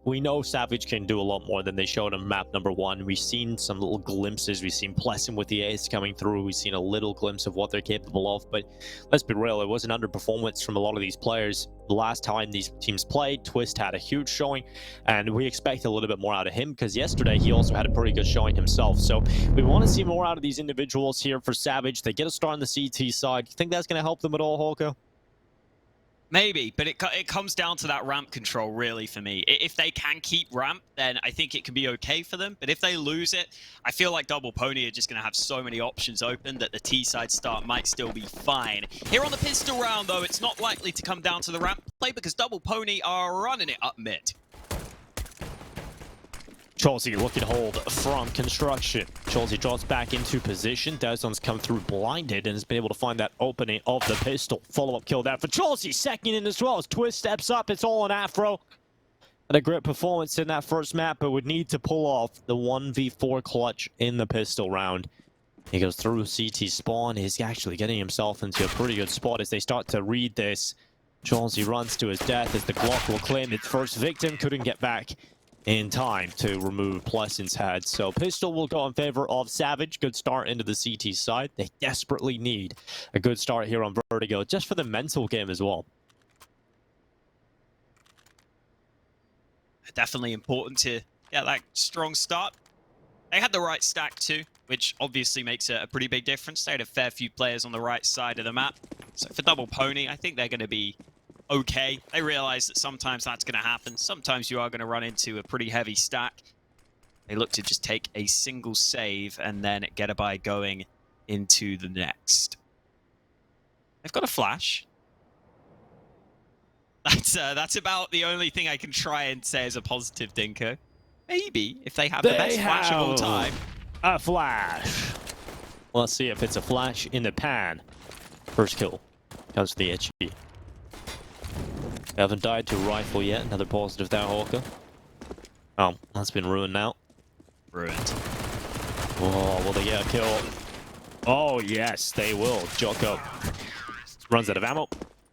we know Savage can do a lot more than they showed on map number 1. We've seen some little glimpses. We've seen PlesseN with the ace coming through. We've seen a little glimpse of what they're capable of. But let's be real, it was an underperformance from a lot of these players. The last time these teams played, Twist had a huge showing, and we expect a little bit more out of him because yesterday he also had a pretty good showing himself. So we want to see more out of these individuals here for Savage. They get a start on the CT side. You think that's going to help them at all, Holko? Maybe, but it comes down to that ramp control, really, for me. If they can keep ramp, then I think it can be okay for them. But if they lose it, I feel like Double Pony are just going to have so many options open that the T-side start might still be fine. Here on the pistol round, though, it's not likely to come down to the ramp play because Double Pony are running it up mid. Chelsea looking to hold from construction. Chelsea drops back into position. dezon's come through blinded and has been able to find that opening of the pistol. Follow-up kill there for Chelsea. Second in as well as Twist steps up. It's all on Afro. And a great performance in that first map, but would need to pull off the 1v4 clutch in the pistol round. He goes through CT spawn. He's actually getting himself into a pretty good spot as they start to read this. Chelsea runs to his death as the Glock will claim its first victim. Couldn't get back in time to remove PlesseN's head. So pistol will go in favor of Savage. Good start into the CT side. They desperately need a good start here on Vertigo, just for the mental game as well. Definitely important to get that strong start. They had the right stack too, which obviously makes a pretty big difference. They had a fair few players on the right side of the map. So for Double Pony, I think they're going to be okay. They realize that sometimes that's going to happen. Sometimes you are going to run into a pretty heavy stack. They look to just take a single save and then get a buy going into the next. They've got a flash. That's about the only thing I can try and say as a positive, Dinko. Maybe if they have the best flash of all time. A flash. Let's see if it's a flash in the pan. First kill comes to the HG. Haven't died to a rifle yet. Another positive there, Hawker. Oh, that's been ruined now. Ruined. Oh, will they get a kill? Oh, yes, they will. Jocko runs out of ammo.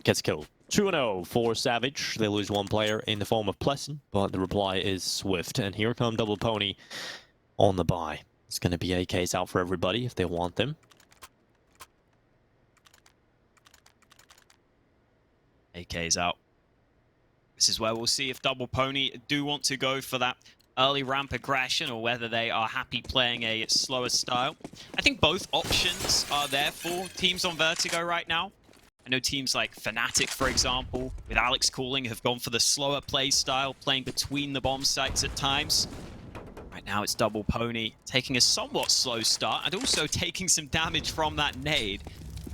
Gets killed. 2-0 for Savage. They lose one player in the form of PlesseN, but the reply is swift. And here come Double Pony on the buy. It's going to be AKs out for everybody if they want them. AKs out. This is where we'll see if Double Pony do want to go for that early ramp aggression or whether they are happy playing a slower style. I think both options are there for teams on Vertigo right now. I know teams like Fnatic, for example, with Alex calling, have gone for the slower play style, playing between the bomb sites at times. Right now it's Double Pony taking a somewhat slow start and also taking some damage from that nade.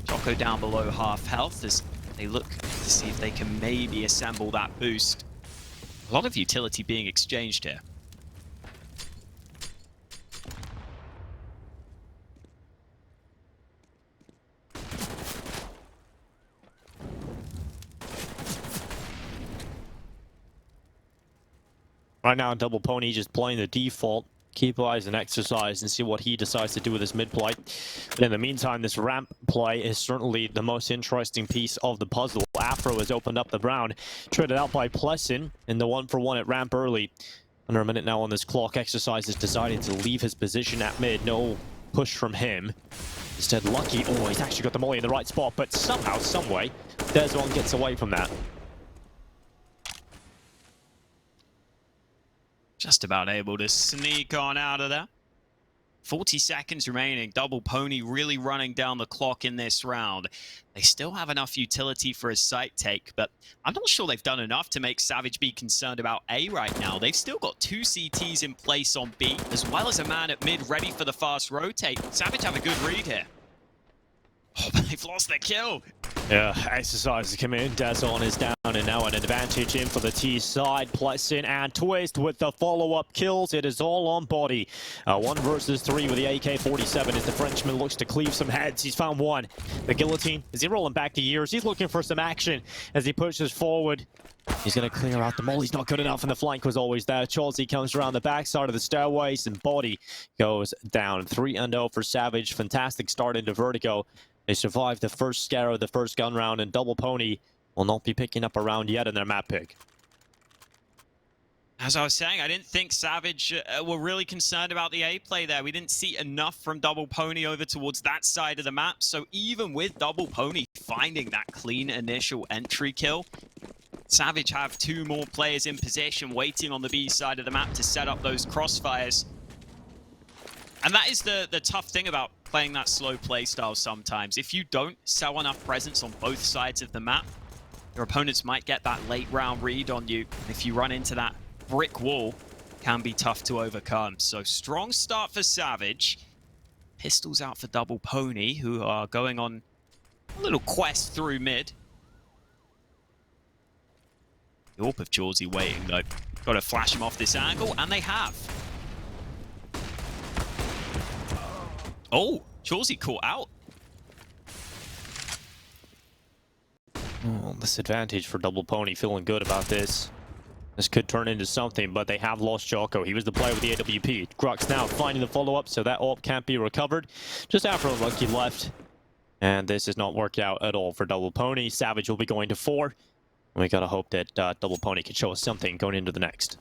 Jocko down below half health as they look to see if they can maybe assemble that boost. A lot of utility being exchanged here. Right now, Double Pony just playing the default. Keep eyes and exercise and see what he decides to do with his mid play. But in the meantime, this ramp play is certainly the most interesting piece of the puzzle. Afro has opened up the round, traded out by PlesseN in the 1-for-1 at ramp early. Under a minute now on this clock. Exercise has decided to leave his position at mid. No push from him. Instead, Lucky, oh, he's actually got the molly in the right spot, but somehow, someway, dezon gets away from that. Just about able to sneak on out of there. 40 seconds remaining. Double Pony really running down the clock in this round. They still have enough utility for a site take, but I'm not sure they've done enough to make Savage be concerned about A right now. They've still got 2 CTs in place on B, as well as a man at mid ready for the fast rotate. Savage have a good read here. Oh, but they've lost their kill. Yeah, exercise come in. dezon is down and now an advantage in for the T side. PlesseN and Twist with the follow-up kills. It is all on body. 1 versus 3 with the AK-47 as the Frenchman looks to cleave some heads. He's found one. The guillotine, is he rolling back the years? He's looking for some action as he pushes forward. He's going to clear out the mole. He's not good enough, and the flank was always there. Chelsea comes around the backside of the stairways, and body goes down. 3-0 for Savage. Fantastic start into Vertigo. They survived the first scare of the first gun round, and Double Pony will not be picking up a round yet in their map pick. As I was saying, I didn't think Savage were really concerned about the A play there. We didn't see enough from Double Pony over towards that side of the map. So even with Double Pony finding that clean initial entry kill, Savage have 2 more players in position waiting on the B side of the map to set up those crossfires. And that is the tough thing about playing that slow play style sometimes. If you don't sell enough presence on both sides of the map, your opponents might get that late round read on you. And if you run into that brick wall, it can be tough to overcome. So strong start for Savage. Pistols out for Double Pony, who are going on a little quest through mid. The AWP of Chawsey waiting though. Got to flash him off this angle, and they have. Oh, Chawsey caught out. Oh, disadvantage for Double Pony, feeling good about this. This could turn into something, but they have lost Jocko. He was the player with the AWP. Grux now finding the follow-up, so that AWP can't be recovered. Just afro lucky left. And this is not working out at all for Double Pony. Savage will be going to 4. We gotta hope that Double Pony can show us something going into the next.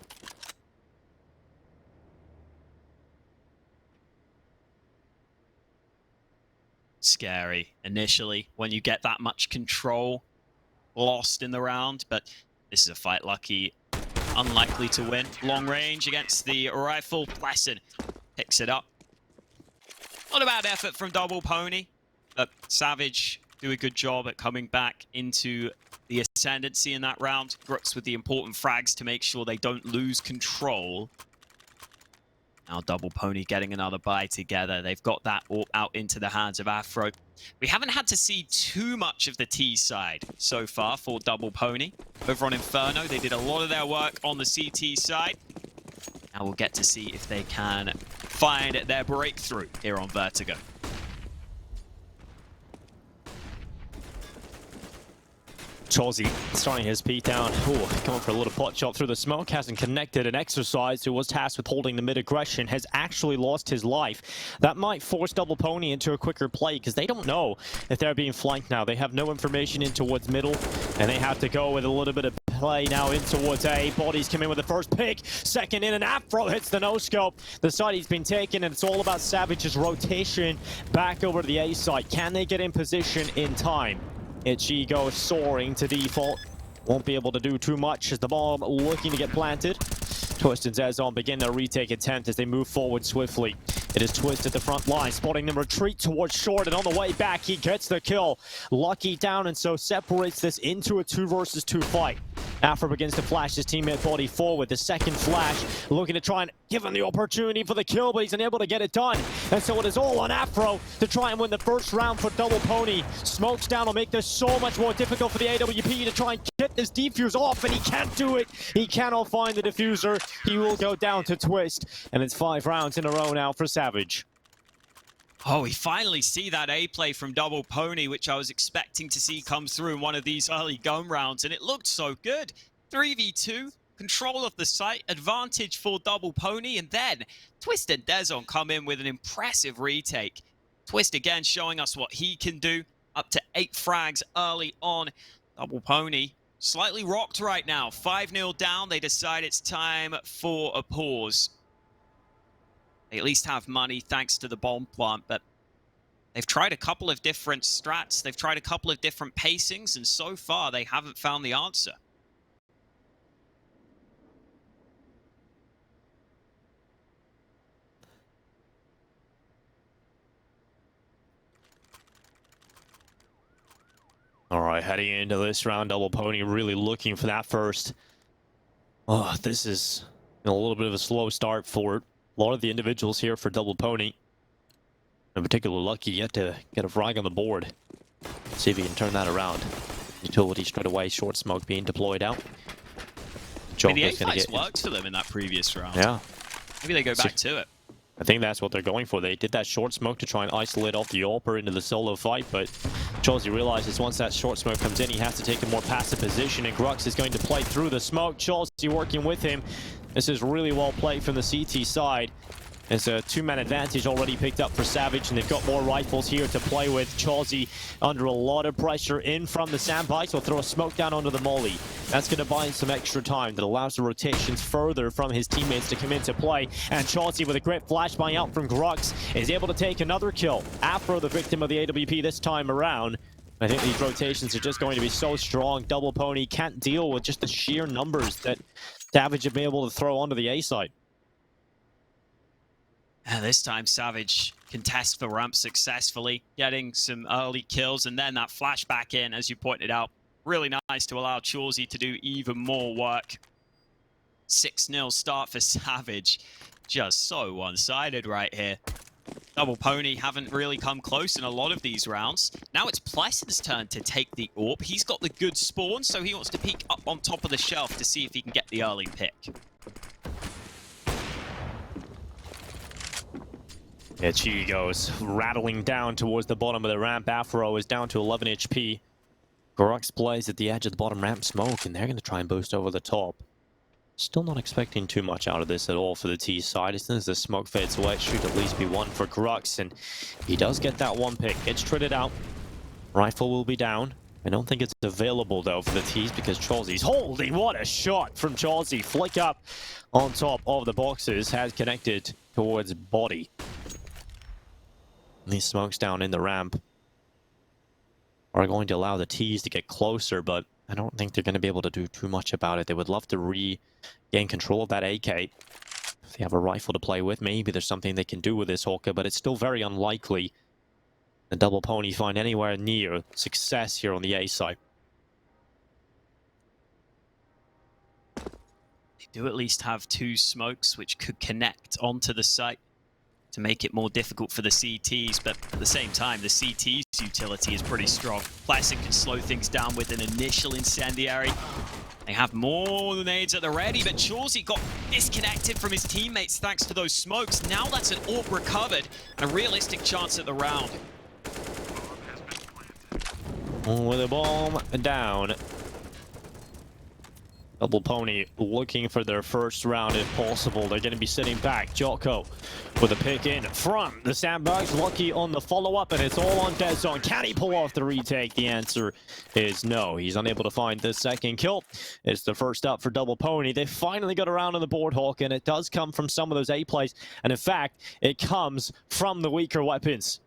Scary initially when you get that much control lost in the round, but this is a fight Lucky unlikely to win. Long range against the rifle. PlesseN picks it up. Not a bad effort from Double Pony, but Savage do a good job at coming back into the ascendancy in that round. Grux with the important frags to make sure they don't lose control. Now Double Pony getting another buy together. They've got that AWP out into the hands of Afro. We haven't had to see too much of the T side so far for Double Pony. Over on Inferno, they did a lot of their work on the CT side. Now we'll get to see if they can find their breakthrough here on Vertigo. Chawsey starting his peek down. Ooh, going for a little pot shot through the smoke. Hasn't connected. An exercise who was tasked with holding the mid aggression has actually lost his life. That might force Double Pony into a quicker play because they don't know if they're being flanked now. They have no information in towards middle, and they have to go with a little bit of play now in towards A. Bodies come in with the first pick. Second in, and Afro hits the no-scope. The side he's been taken, and it's all about Savage's rotation back over to the A side. Can they get in position in time? Itchy goes soaring to default. Won't be able to do too much as the bomb looking to get planted. Twist and dezon begin their retake attempt as they move forward swiftly. It is Twist at the front line, spotting them retreat towards short, and on the way back, he gets the kill. Lucky down, and so separates this into a 2 versus 2 fight. Afro begins to flash his teammate body forward. The second flash, looking to try and give him the opportunity for the kill, but he's unable to get it done. And so it is all on Afro to try and win the first round for Double Pony. Smokes down will make this so much more difficult for the AWP to try and get this defuse off, and he can't do it. He cannot find the diffuser. He will go down to Twist, and it's 5 rounds in a row now for Savage. Oh, we finally see that A play from Double Pony, which I was expecting to see come through in one of these early gun rounds, and it looked so good. 3v2, control of the site, advantage for Double Pony, and then Twist and dezon come in with an impressive retake. Twist again showing us what he can do, up to 8 frags early on. Double Pony slightly rocked right now, 5-0 down. They decide it's time for a pause. They at least have money thanks to the bomb plant, but they've tried a couple of different strats. They've tried a couple of different pacings, and so far they haven't found the answer. All right, heading into this round, Double Pony really looking for that first. Oh, this is a little bit of a slow start for a lot of the individuals here for Double Pony. In particular, Lucky yet to get a frag on the board. See if he can turn that around. Utility straight away, short smoke being deployed out. The A-Fights worked for them in that previous round. Yeah. Maybe they go back to it. I think that's what they're going for. They did that short smoke to try and isolate off the AWPer into the solo fight, but Chawsey realizes once that short smoke comes in, he has to take a more passive position, and Grux is going to play through the smoke. Chawsey working with him. This is really well played from the CT side. It's a two-man advantage already picked up for Savage, and they've got more rifles here to play with. Chelsea under a lot of pressure in from the sandbags. Will throw a smoke down onto the molly. That's going to buy him some extra time that allows the rotations further from his teammates to come into play. And Chelsea, with a great flashbang out from Grux, is able to take another kill. Afro, the victim of the AWP this time around. I think these rotations are just going to be so strong. Double Pony can't deal with just the sheer numbers that Savage have been able to throw onto the A side. And this time, Savage contest for ramp successfully, getting some early kills, and then that flashback in, as you pointed out. Really nice to allow Chelsea to do even more work. 6-0 start for Savage. Just so one-sided right here. Double Pony haven't really come close in a lot of these rounds. Now it's PlesseN's turn to take the AWP. He's got the good spawn, so he wants to peek up on top of the shelf to see if he can get the early pick. Yeah, she goes rattling down towards the bottom of the ramp. Afro is down to 11 HP. Grux plays at the edge of the bottom ramp smoke, and they're going to try and boost over the top. Still not expecting too much out of this at all for the T side. As soon as the smoke fades away, it should at least be one for Grux, and he does get that one pick. Gets traded out. Rifle will be down. I don't think it's available, though, for the T's because Chelsea's... Holy, what a shot from Chelsea. Flick up on top of the boxes. Has connected towards body. These smokes down in the ramp are going to allow the T's to get closer, but I don't think they're going to be able to do too much about it. They would love to regain control of that AK. If they have a rifle to play with, maybe there's something they can do with this Hawker, but it's still very unlikely the Double Pony find anywhere near success here on the A side. They do at least have 2 smokes which could connect onto the site to make it more difficult for the CTs, but at the same time, the CT's utility is pretty strong. PlesseN can slow things down with an initial incendiary. They have more nades at the ready, but Chelsea got disconnected from his teammates thanks to those smokes. Now that's an AWP recovered and a realistic chance at the round. With a bomb down. Double Pony looking for their first round if possible. They're going to be sitting back. Jocko with a pick in from the sandbags. Lucky on the follow-up, and it's all on dezon. Can he pull off the retake? The answer is no. He's unable to find the second kill. It's the first up for Double Pony. They finally got around on the board, Hawk, and it does come from some of those A plays. And in fact, it comes from the weaker weapons.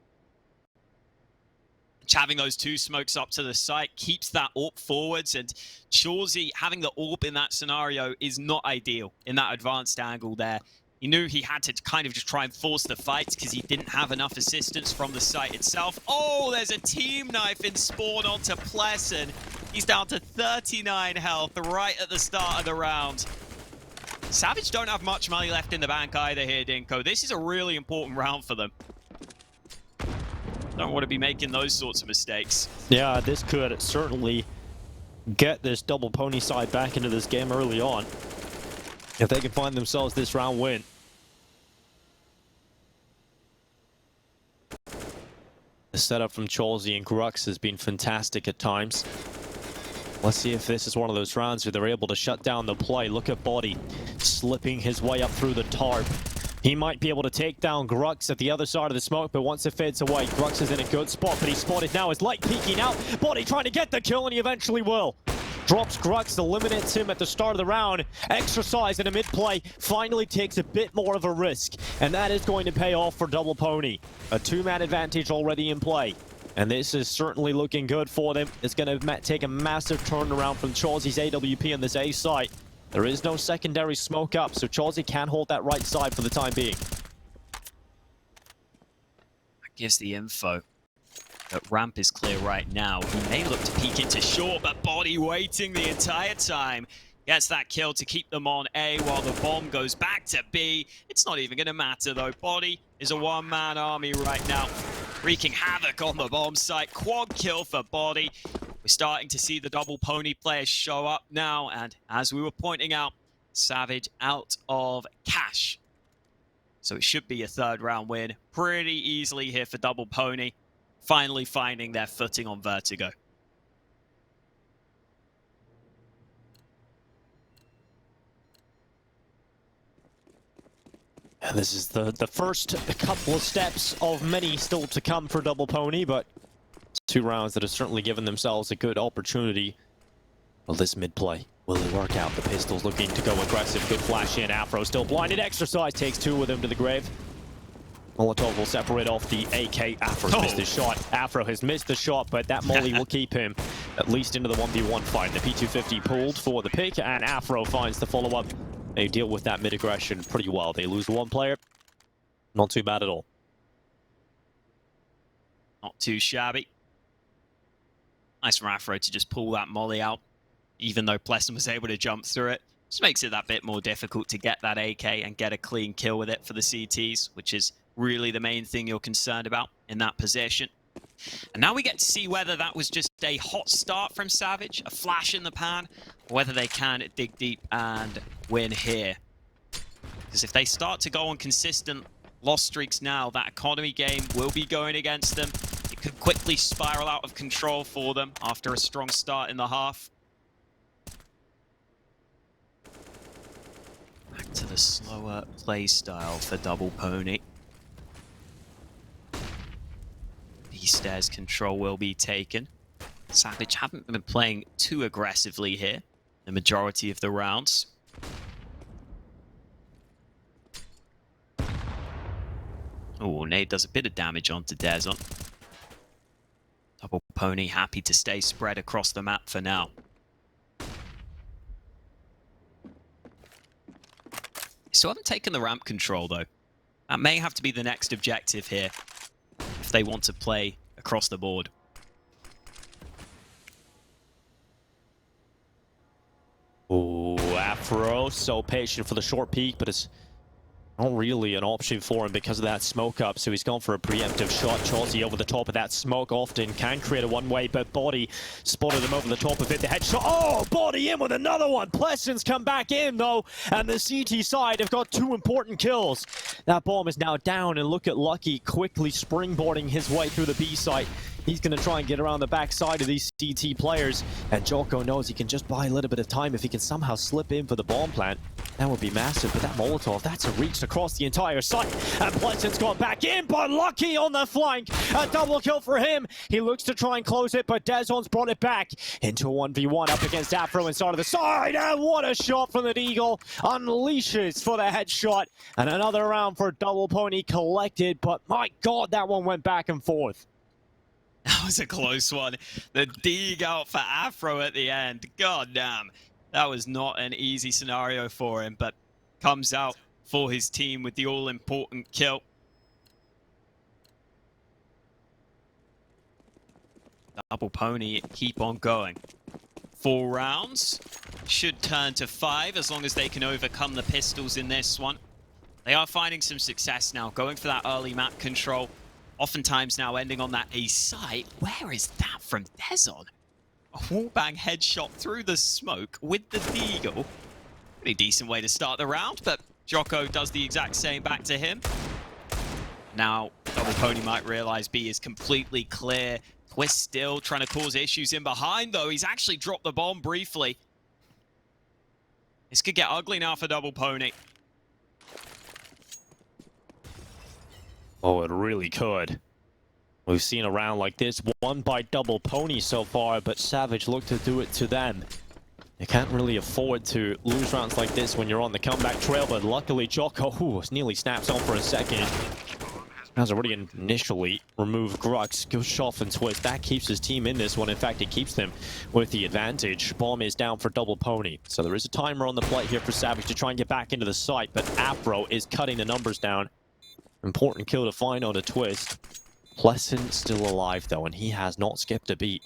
Having those 2 smokes up to the site keeps that AWP forwards, and Chelsea having the AWP in that scenario is not ideal in that advanced angle there. He knew he had to kind of just try and force the fights because he didn't have enough assistance from the site itself. Oh, there's a team knife in spawn onto PlesseN. He's down to 39 health right at the start of the round. Savage don't have much money left in the bank either here, Dinko. This is a really important round for them. Don't want to be making those sorts of mistakes. Yeah, this could certainly get this Double Pony side back into this game early on. If they can find themselves this round win. The setup from Chelsea and Grux has been fantastic at times. Let's see if this is one of those rounds where they're able to shut down the play. Look at Body slipping his way up through the tarp. He might be able to take down Grux at the other side of the smoke, but once it fades away, Grux is in a good spot, but he's spotted now. His light peeking out. Body trying to get the kill, and he eventually will. Drops Grux, eliminates him at the start of the round. Exercise in a mid-play, finally takes a bit more of a risk, and that is going to pay off for Double Pony. A 2-man advantage already in play, and this is certainly looking good for them. It's going to take a massive turnaround from Chelsea's AWP on this A site. There is no secondary smoke up, so Chelsea can hold that right side for the time being. That gives the info that ramp is clear right now. He may look to peek into short, but Body waiting the entire time. Gets that kill to keep them on A while the bomb goes back to B. It's not even going to matter, though. Body is a 1-man army right now, wreaking havoc on the bomb site. Quad kill for Body. We're starting to see the Double Pony players show up now, and as we were pointing out, Savage out of cash. So it should be a 3rd round win pretty easily here for Double Pony, finally finding their footing on Vertigo. And this is the first couple of steps of many still to come for Double Pony, but 2 rounds that have certainly given themselves a good opportunity. Well, this mid-play, will it work out? The Pistols looking to go aggressive. Good flash in. Afro still blinded. Exercise takes 2 with him to the grave. Molotov will separate off the AK. Afro's missed his shot. Afro has missed the shot, but that molly will keep him at least into the 1v1 fight. The P250 pulled for the pick, and Afro finds the follow-up. They deal with that mid-aggression pretty well. They lose 1 player. Not too bad at all. Not too shabby. Nice from Afro to just pull that molly out, even though PlesseN was able to jump through it. Just makes it that bit more difficult to get that AK and get a clean kill with it for the CTs, which is really the main thing you're concerned about in that position. And now we get to see whether that was just a hot start from Savage, a flash in the pan, or whether they can dig deep and win here. Because if they start to go on consistent loss streaks now, that economy game will be going against them. It could quickly spiral out of control for them after a strong start in the half. Back to the slower play style for Double Pony. Stairs control will be taken. Savage haven't been playing too aggressively here the majority of the rounds. Oh, Nade does a bit of damage onto dezon. Double Pony happy to stay spread across the map for now. Still haven't taken the ramp control though. That may have to be the next objective here if they want to play across the board. Oh, Afro, so patient for the short peek, but it's not really an option for him because of that smoke up, so he's gone for a preemptive shot. Chelsea over the top of that smoke often can create a one-way, but Body spotted him over the top of it. The headshot, oh, Body in with another one. PlesseN's come back in, though, and the CT side have got 2 important kills. That bomb is now down, and look at Lucky quickly springboarding his way through the B site. He's going to try and get around the backside of these CT players, and Jocko knows he can just buy a little bit of time if he can somehow slip in for the bomb plant. That would be massive, but that Molotov, that's a reach across the entire site. And PlesseN's gone back in, but Lucky on the flank. A double kill for him. He looks to try and close it, but dezon's brought it back into a 1v1 up against Afro inside of the side. And what a shot from the Deagle. Unleashes for the headshot. And another round for Double Pony collected, but my God, that one went back and forth. That was a close one. The dig out for Afro at the end. God damn. That was not an easy scenario for him, but comes out for his team with the all-important kill. Double Pony keep on going. 4 rounds. Should turn to 5 as long as they can overcome the Pistols in this one. They are finding some success now, going for that early map control. Oftentimes now ending on that A site. Where is that from dezon? A wallbang headshot through the smoke with the Deagle. Pretty decent way to start the round, but Jocko does the exact same back to him. Now, Double Pony might realize B is completely clear. Twist still trying to cause issues in behind, though. He's actually dropped the bomb briefly. This could get ugly now for Double Pony. Oh, it really could. We've seen a round like this won by Double Pony so far, but Savage looked to do it to them. You can't really afford to lose rounds like this when you're on the comeback trail, but luckily Jocko nearly snaps on for a second. Has already initially removed grux. Good shot and twist. That keeps his team in this one. In fact, it keeps them with the advantage. Bomb is down for Double Pony. So there is a timer on the plate here for Savage to try and get back into the site, but Afro is cutting the numbers down. Important kill to find on a twist. PlesseN still alive though, and he has not skipped a beat.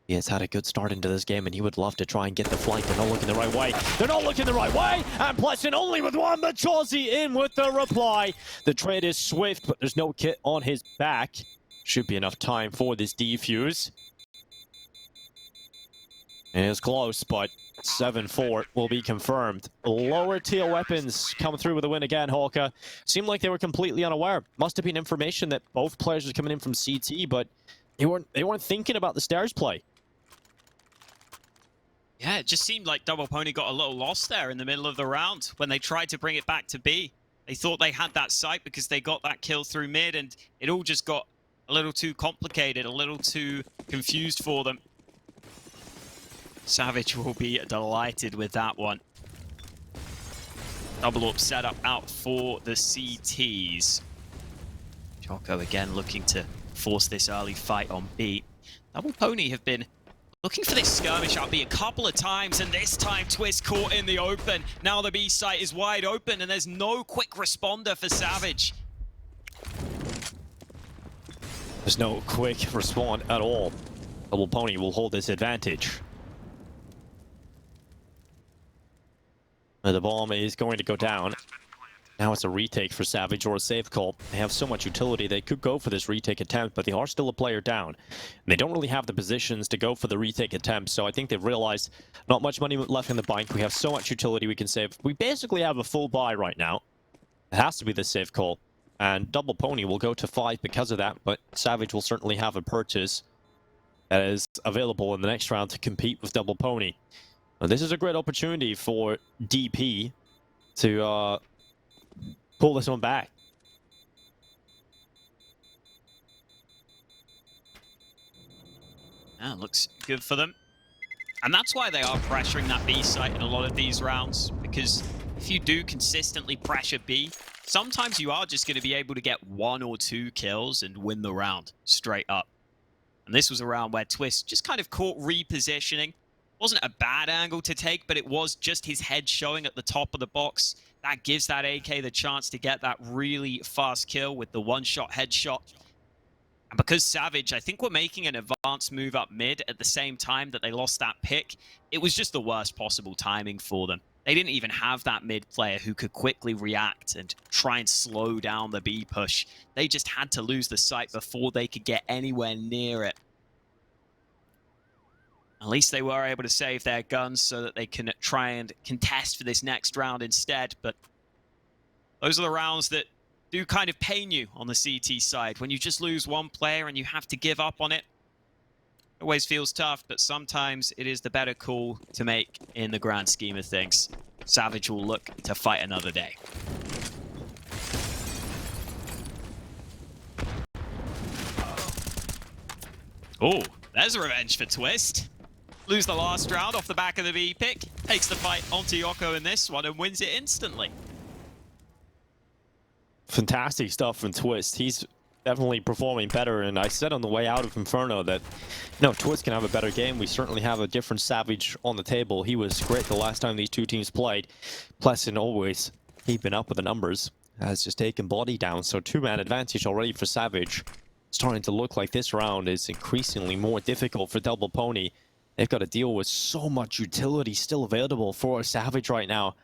He has had a good start into this game, and he would love to try and get the flank. They're not looking the right way. They're not looking the right way, and PlesseN only with 1, but Chelsea in with the reply. The trade is swift, but there's no kit on his back. Should be enough time for this defuse. It is close, but 7-4 will be confirmed. Lower tier weapons come through with a win again, Hawka. Seemed like they were completely unaware. Must have been information that both players were coming in from CT, but they weren't thinking about the stairs play. Yeah, it just seemed like Double Pony got a little lost there in the middle of the round when they tried to bring it back to B. They thought they had that site because they got that kill through mid, and it all just got a little too complicated, a little too confused for them. Savage will be delighted with that one. Double up setup out for the CTs. Choco again looking to force this early fight on B. Double Pony have been looking for this skirmish up B a couple of times, and this time Twist caught in the open. Now the B site is wide open, and there's no quick responder for Savage. There's no quick response at all. Double Pony will hold this advantage. And the bomb is going to go down. Now it's a retake for Savage or a save call. They have so much utility they could go for this retake attempt, but they are still a player down. And they don't really have the positions to go for the retake attempt, so I think they've realized not much money left in the bank. We have so much utility we can save. We basically have a full buy right now. It has to be the save call. And Double Pony will go to 5 because of that, but Savage will certainly have a purchase that is available in the next round to compete with Double Pony. Now, this is a great opportunity for DP to pull this one back. Yeah, looks good for them. And that's why they are pressuring that B site in a lot of these rounds, because if you do consistently pressure B, sometimes you are just going to be able to get 1 or 2 kills and win the round straight up. And this was a round where Twist just kind of caught repositioning. Wasn't a bad angle to take, but it was just his head showing at the top of the box. That gives that AK the chance to get that really fast kill with the one-shot headshot. And because Savage, I think, were making an advanced move up mid at the same time that they lost that pick, it was just the worst possible timing for them. They didn't even have that mid player who could quickly react and try and slow down the B push. They just had to lose the site before they could get anywhere near it. At least they were able to save their guns so that they can try and contest for this next round instead. But those are the rounds that do kind of pain you on the CT side. When you just lose one player and you have to give up on it, it always feels tough, but sometimes it is the better call to make in the grand scheme of things. Savage will look to fight another day. Oh, there's a revenge for Twist. Lose the last round off the back of the B pick. Takes the fight onto Yoko in this one and wins it instantly. Fantastic stuff from Twist. He's definitely performing better, and I said on the way out of Inferno that, you know, Twist can have a better game. We certainly have a different Savage on the table. He was great the last time these two teams played. PlesseN always keeping up with the numbers. Has just taken body down, so 2-man advantage already for Savage. Starting to look like this round is increasingly more difficult for Double Pony. They've got to deal with so much utility still available for Savage right now.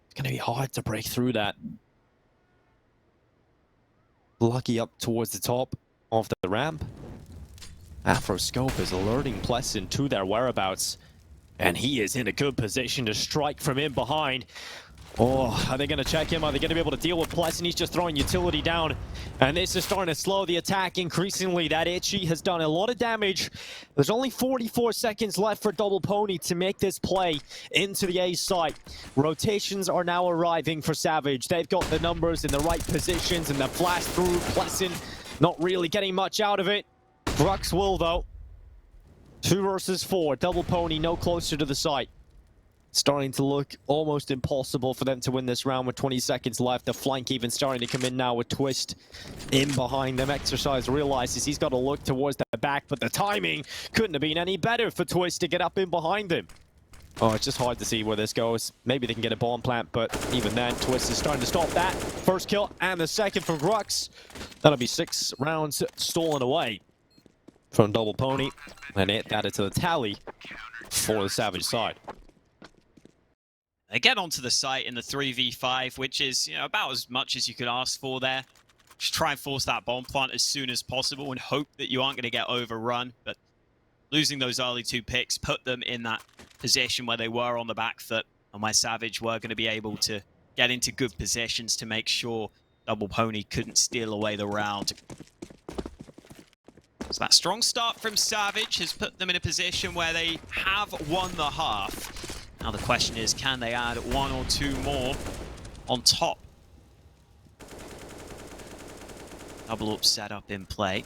It's going to be hard to break through that. Lucky up towards the top of the ramp. Afro Scope is alerting PlesseN to their whereabouts. And he is in a good position to strike from in behind. Oh, are they going to check him? Are they going to be able to deal with PlesseN? He's just throwing utility down. And this is starting to slow the attack increasingly. That Itchy has done a lot of damage. There's only 44 seconds left for Double Pony to make this play into the A site. Rotations are now arriving for Savage. They've got the numbers in the right positions, and the flash through PlesseN not really getting much out of it. Grux will, though. 2 versus 4. Double Pony no closer to the site. Starting to look almost impossible for them to win this round with 20 seconds left. The flank even starting to come in now with Twist in behind them. Exercise realizes he's got to look towards the back, but the timing couldn't have been any better for Twist to get up in behind him. Oh, it's just hard to see where this goes. Maybe they can get a bomb plant, but even then, Twist is starting to stop that. First kill and the second from Grux. That'll be 6 rounds stolen away from Double Pony, and it added to the tally for the Savage side. They get onto the site in the 3v5, which is, you know, about as much as you could ask for there. Just try and force that bomb plant as soon as possible and hope that you aren't going to get overrun. But losing those early 2 picks put them in that position where they were on the back foot and where Savage were going to be able to get into good positions to make sure Double Pony couldn't steal away the round. So that strong start from Savage has put them in a position where they have won the half. Now the question is, can they add 1 or 2 more on top Double up setup in play.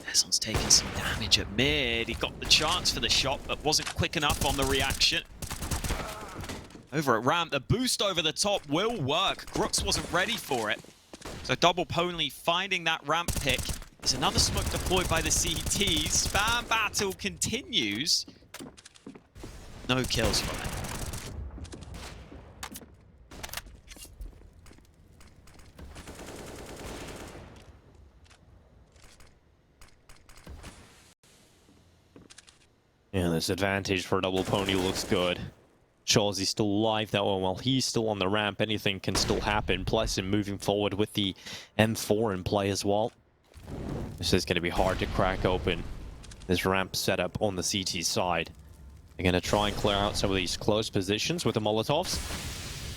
dezon's taking some damage at mid. He got the chance for the shot, but wasn't quick enough on the reaction. Over at ramp, the boost over the top will work. Grux wasn't ready for it. So Double Pony finding that ramp pick. There's another smoke deployed by the CTs. Spam battle continues. No kills from it. Yeah, this advantage for Double Pony looks good. Chalsey's still alive that one. While he's still on the ramp, anything can still happen. PlesseN moving forward with the M4 in play as well. This is going to be hard to crack open. This ramp setup on the CT side. They're going to try and clear out some of these close positions with the Molotovs.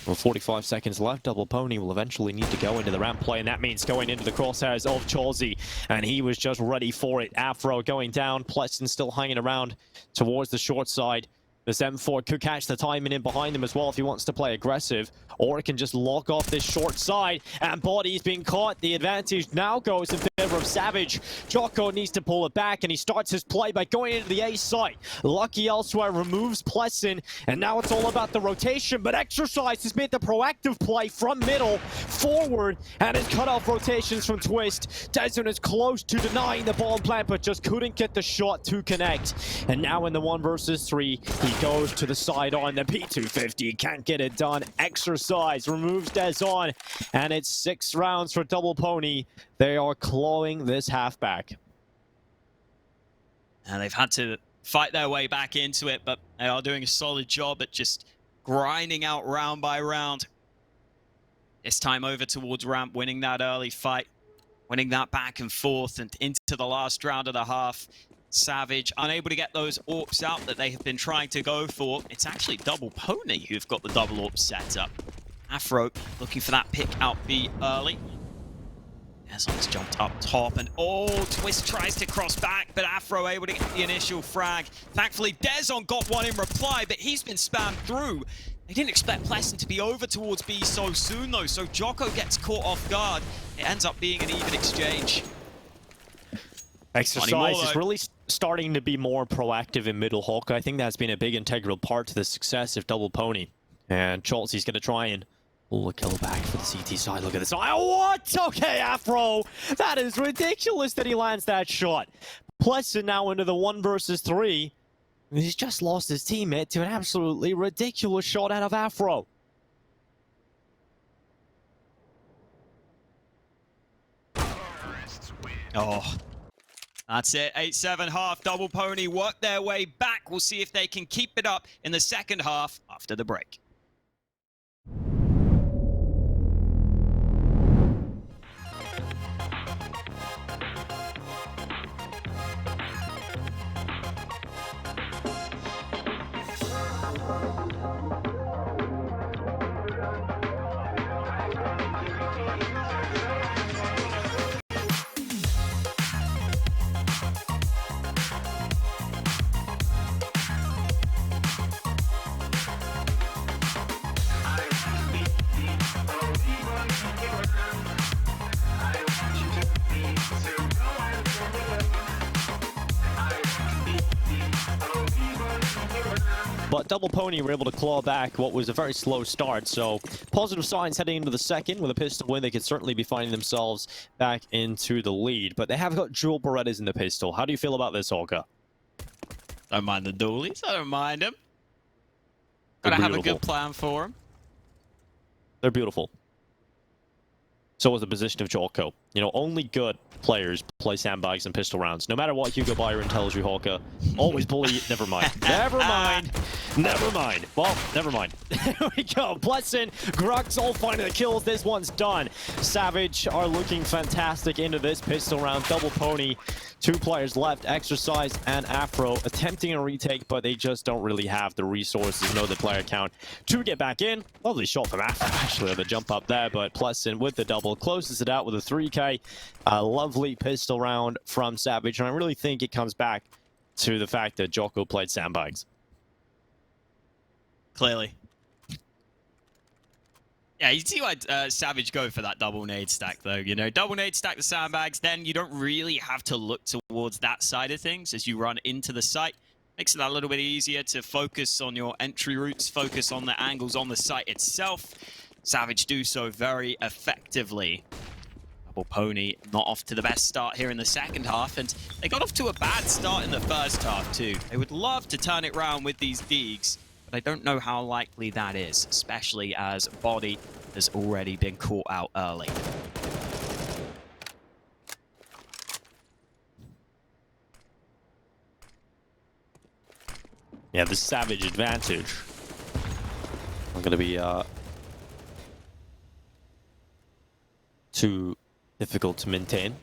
With 45 seconds left, Double Pony will eventually need to go into the ramp play, and that means going into the crosshairs of Chalsey, and he was just ready for it. Afro going down, PlesseN still hanging around towards the short side. This M4 could catch the timing in behind him as well if he wants to play aggressive, or it can just lock off this short side, and Body's being caught. The advantage now goes in favor of Savage. Jocko needs to pull it back, and he starts his play by going into the A site. Lucky elsewhere removes PlesseN, and now it's all about the rotation, but Exercise has made the proactive play from middle forward, and has cut off rotations from Twist. dezon is close to denying the bomb plant, but just couldn't get the shot to connect. And now in the 1 versus 3, he goes to the side on the P250, can't get it done. Exercise removes dezon, and it's 6 rounds for Double Pony. They are clawing this halfback. And they've had to fight their way back into it, but they are doing a solid job at just grinding out round by round. This time over towards ramp, winning that early fight, winning that back and forth, and into the last round of the half. Savage unable to get those AWPs out that they have been trying to go for. It's actually Double Pony who've got the double AWP set up. Afro looking for that pick out B early. dezon's jumped up top, and Twist tries to cross back, but Afro able to get the initial frag. Thankfully, dezon got one in reply, but he's been spammed through. They didn't expect PlesseN to be over towards B so soon, though, so Jocko gets caught off guard. It ends up being an even exchange. Exercise is really starting to be more proactive in middle Hulk. I think that's been a big integral part to the success of Double Pony. And Chalsey's going to try and pull a kill back for the CT side. Look at this. Oh, what? Okay, Afro. That is ridiculous that he lands that shot. PlesseN now into the 1 versus 3. He's just lost his teammate to an absolutely ridiculous shot out of Afro. Oh. That's it, 8-7 half. Double Pony work their way back. We'll see if they can keep it up in the second half after the break. But Double Pony were able to claw back what was a very slow start, so positive signs heading into the second. With a pistol win, they could certainly be finding themselves back into the lead. But they have got dual Berettas in the pistol. How do you feel about this, Olga? Don't mind the dualies. I don't mind them. Gotta have a good plan for them. They're beautiful. So is the position of Jocko. You know, only good players play sandbags and pistol rounds. No matter what Hugo Byron tells you, Hawka, always bully. Never mind. Never mind. Never mind. Well, never mind. There we go. PlesseN, grux all finding the kills. This one's done. Savage are looking fantastic into this pistol round. Double Pony, 2 players left. Exercise and Afro attempting a retake, but they just don't really have the resources, nor the player count to get back in. Lovely shot from Afro, actually, on the jump up there, but PlesseN with the double closes it out with a 3K. A lovely pistol round from Savage, and I really think it comes back to the fact that Jocko played sandbags. Clearly. Yeah, you see why Savage go for that double nade stack, though. You know, double nade stack the sandbags, then you don't really have to look towards that side of things as you run into the site. Makes it a little bit easier to focus on your entry routes, focus on the angles on the site itself. Savage do so very effectively. Double Pony not off to the best start here in the second half, and they got off to a bad start in the first half, too. They would love to turn it around with these Deegs, but I don't know how likely that is, especially as Body has already been caught out early. Yeah, the Savage advantage. I'm gonna be too difficult to maintain.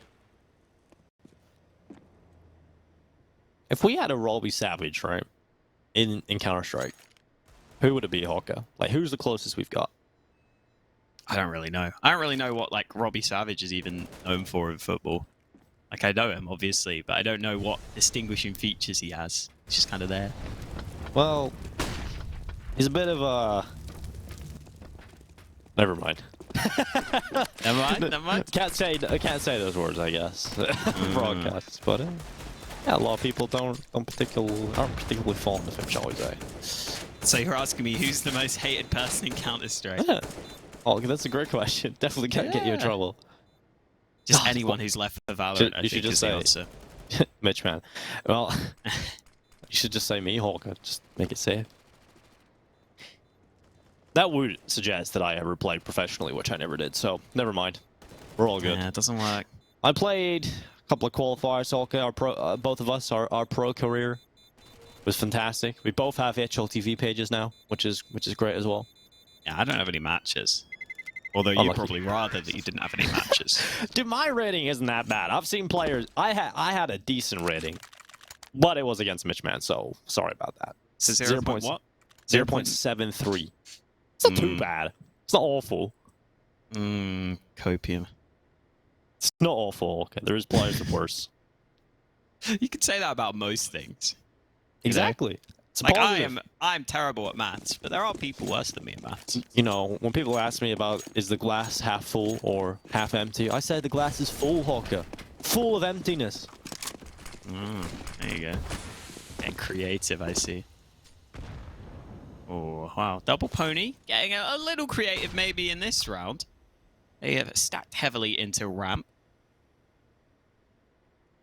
If we had a Robbie Savage, right, in Counter-Strike, who would it be, Hawker? Like, who's the closest we've got? I don't really know. I don't really know what, like, Robbie Savage is even known for in football. Like, I know him, obviously, but I don't know what distinguishing features he has. He's just kind of there. Well, he's a bit of a... Never mind. Never mind. Can't say those words, I guess. Broadcasts, but yeah, a lot of people aren't particularly fond of him, shall we say? So you're asking me who's the most hated person in Counter-Strike? Yeah. Oh, that's a great question. Definitely can't get you in trouble. Just anyone who's left for Valorant, I you think should just is the answer. Mitch, man. Well, you should just say me, Hawker. Just make it safe. That would suggest that I ever played professionally, which I never did, so never mind. We're all good. Yeah, it doesn't work. I played a couple of qualifiers, Hawker. Both of us, our pro career was fantastic. We both have HLTV pages now, which is great as well. Yeah, I don't have any matches. Although you'd probably rather that you didn't have any matches. Dude, my rating isn't that bad. I've seen players... I had a decent rating, but it was against Mitch, man, so sorry about that. So 0. What? 0.73. It's not too bad. It's not awful. Copium. It's not awful. Okay, there is players with worse. You could say that about most things. Exactly. It's like positive. I'm terrible at maths, but there are people worse than me at maths. You know, when people ask me about is the glass half full or half empty, I say the glass is full, Hawker. Full of emptiness. There you go. Getting creative, I see. Oh, wow. Double Pony getting a little creative maybe in this round. They have stacked heavily into ramp.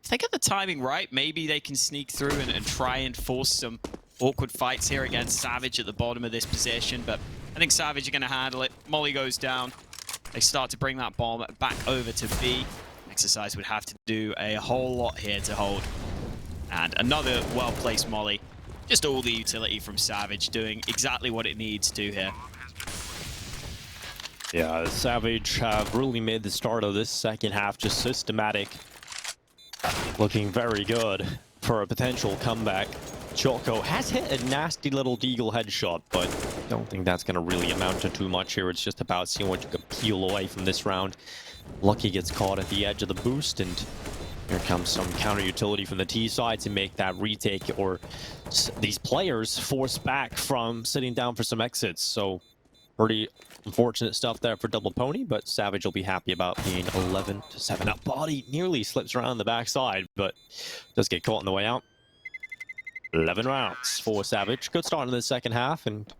If they get the timing right, maybe they can sneak through and try and force some awkward fights here against Savage at the bottom of this position, but I think Savage are going to handle it. Molly goes down. They start to bring that bomb back over to B. Exercise would have to do a whole lot here to hold. And another well-placed Molly. Just all the utility from Savage doing exactly what it needs to here. Yeah, Savage have really made the start of this second half just systematic. Looking very good for a potential comeback. Choco has hit a nasty little deagle headshot, but I don't think that's going to really amount to too much here. It's just about seeing what you can peel away from this round. Lucky gets caught at the edge of the boost, and here comes some counter utility from the T side to make that retake, or these players force back from sitting down for some exits. So pretty unfortunate stuff there for Double Pony, but Savage will be happy about being 11-7 up. Body nearly slips around the backside, but does get caught on the way out. 11 rounds for Savage. Good start in the second half, and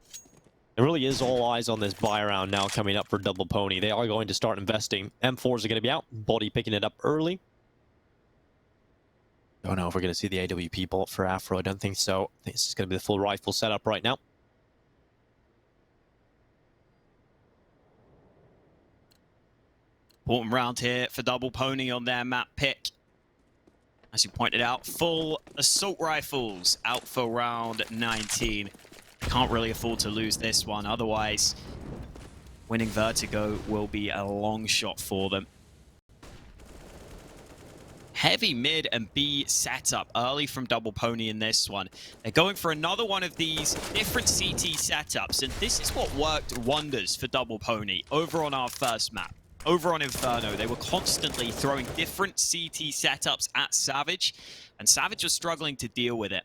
it really is all eyes on this buy round now coming up for Double Pony. They are going to start investing. M4s are going to be out. Body picking it up early. Don't know if we're going to see the AWP bolt for Afro. I don't think so. I think this is going to be the full rifle setup right now. Important round here for Double Pony on their map pick. As you pointed out, full assault rifles out for round 19. Can't really afford to lose this one. Otherwise, winning Vertigo will be a long shot for them. Heavy mid and B setup early from Double Pony in this one. They're going for another one of these different CT setups, and this is what worked wonders for Double Pony over on our first map. Over on Inferno, they were constantly throwing different CT setups at Savage, and Savage was struggling to deal with it.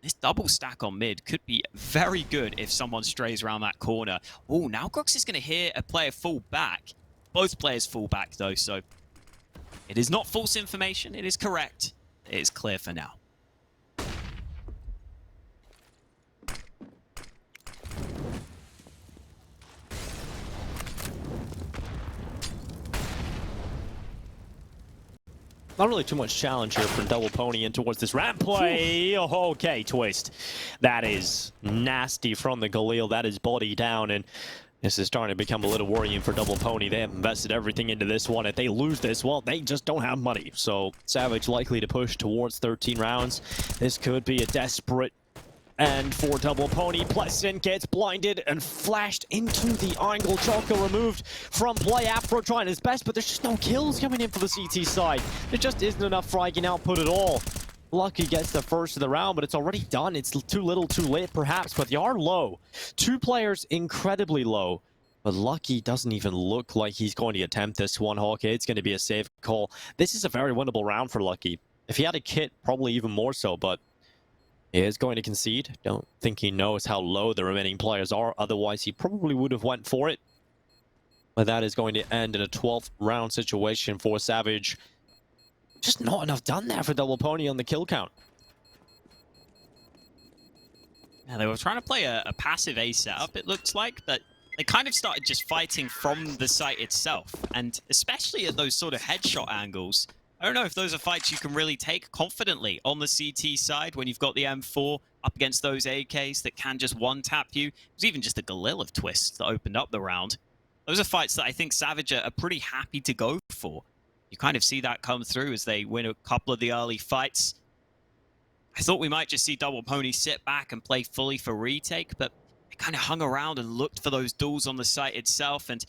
This double stack on mid could be very good if someone strays around that corner. Oh, now Grux is going to hear a player fall back. Both players fall back, though, so it is not false information. It is correct. It is clear for now. Not really too much challenge here for Double Pony in towards this ramp play. Oh, okay, twist. That is nasty from the Galil. That is body down, and this is starting to become a little worrying for Double Pony. They have invested everything into this one. If they lose this, well, they just don't have money. So Savage likely to push towards 13 rounds. This could be a desperate end for Double Pony. PlesseN gets blinded and flashed into the angle. Choco removed from play. Afro trying his best, but there's just no kills coming in for the CT side. There just isn't enough fragging output at all. Lucky gets the first of the round, but it's already done. It's too little too late, perhaps, but they are low. Two players incredibly low. But Lucky doesn't even look like he's going to attempt this one, Hawkeye. It's going to be a safe call. This is a very winnable round for Lucky. If he had a kit, probably even more so, but he is going to concede. Don't think he knows how low the remaining players are. Otherwise, he probably would have went for it. But that is going to end in a 12th round situation for Savage. Just not enough done there for Double Pony on the kill count. Yeah, they were trying to play a passive A setup, it looks like, but they kind of started just fighting from the site itself. And especially at those sort of headshot angles, I don't know if those are fights you can really take confidently on the CT side when you've got the M4 up against those AKs that can just one-tap you. It was even just a Galil of twists that opened up the round. Those are fights that I think Savage are pretty happy to go for. You kind of see that come through as they win a couple of the early fights. I thought we might just see Double Pony sit back and play fully for retake, but they kind of hung around and looked for those duels on the site itself, and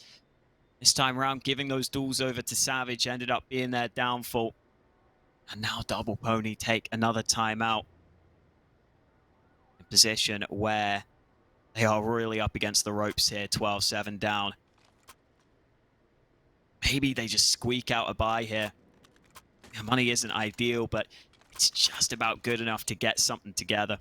this time around, giving those duels over to Savage ended up being their downfall. And now Double Pony take another timeout. A position where they are really up against the ropes here, 12-7 down. Maybe they just squeak out a bye here. The money isn't ideal, but it's just about good enough to get something together.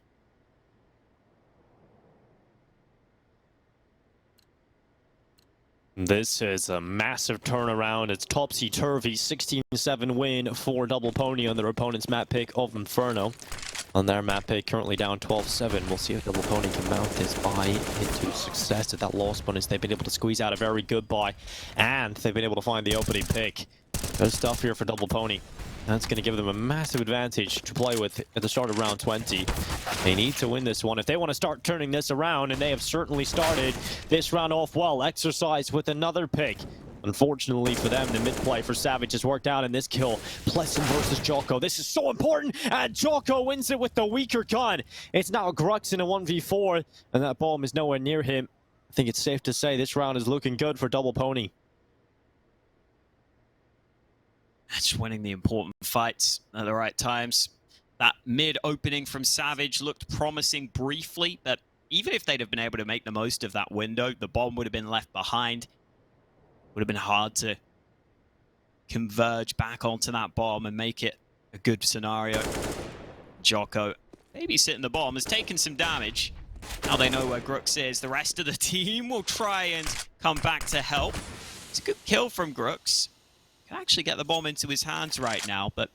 This is a massive turnaround. It's topsy-turvy. 16-7 win for Double Pony on their opponent's map pick of Inferno. On their map pick, currently down 12-7. We'll see if Double Pony can mount this buy into success. At that loss bonus, they've been able to squeeze out a very good buy. And they've been able to find the opening pick. Good stuff here for Double Pony. That's going to give them a massive advantage to play with at the start of round 20. They need to win this one if they want to start turning this around, and they have certainly started this round off well. Exercise with another pick. Unfortunately for them, the mid-play for Savage has worked out in this kill. PlesseN versus Jocko. This is so important, and Jocko wins it with the weaker gun. It's now Grux in a 1v4, and that bomb is nowhere near him. I think it's safe to say this round is looking good for Double Pony. Just winning the important fights at the right times. That mid-opening from Savage looked promising briefly, but even if they'd have been able to make the most of that window, the bomb would have been left behind. Would have been hard to converge back onto that bomb and make it a good scenario. Jocko, babysitting the bomb, has taken some damage. Now they know where Grux is. The rest of the team will try and come back to help. It's a good kill from Grux. Can actually get the bomb into his hands right now, but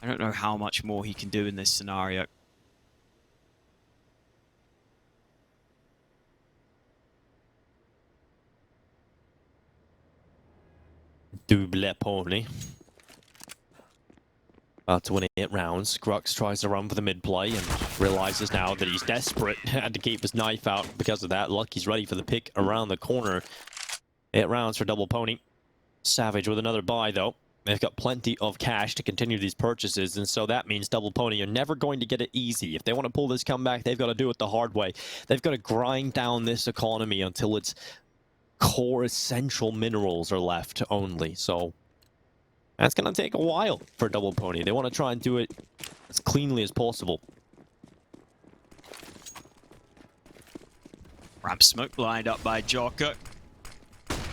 I don't know how much more he can do in this scenario. DBL PONEY. About to win 8 rounds. Grux tries to run for the mid play and realizes now that he's desperate. Had to keep his knife out because of that. Lucky's ready for the pick around the corner. 8 rounds for Double Pony. Savage with another buy, though. They've got plenty of cash to continue these purchases, and so that means Double Pony are never going to get it easy. If they want to pull this comeback, they've got to do it the hard way. They've got to grind down this economy until its core essential minerals are left only. So that's going to take a while for Double Pony. They want to try and do it as cleanly as possible. Ramp smoke lined up by Jocko.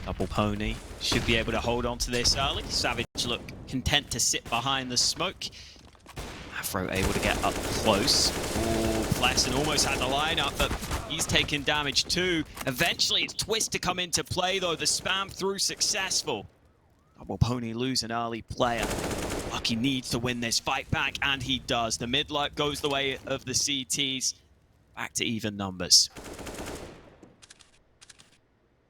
Double Pony should be able to hold on to this early. Savage look content to sit behind the smoke. Afro able to get up close. Ooh, PlesseN almost had the lineup, but he's taken damage too. Eventually, it's Twist to come into play, though. The spam through successful. Double Pony lose an early player. Lucky needs to win this fight back, and he does. The mid light goes the way of the CTs. Back to even numbers.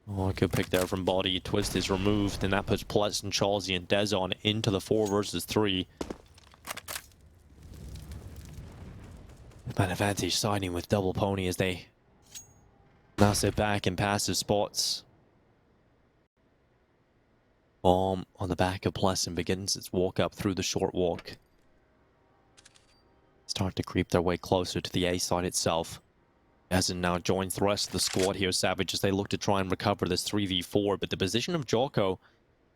Oh, a good pick there from Body. Twist is removed, and that puts PlesseN, Chalsey, and dezon into the 4 versus 3. An advantage siding with Double Pony as they now sit back in passive spots. Bomb on the back of PlesseN begins its walk up through the short walk. Start to creep their way closer to the A side itself. dezon now joins the rest of the squad here, Savage, as they look to try and recover this 3v4, but the position of Jocko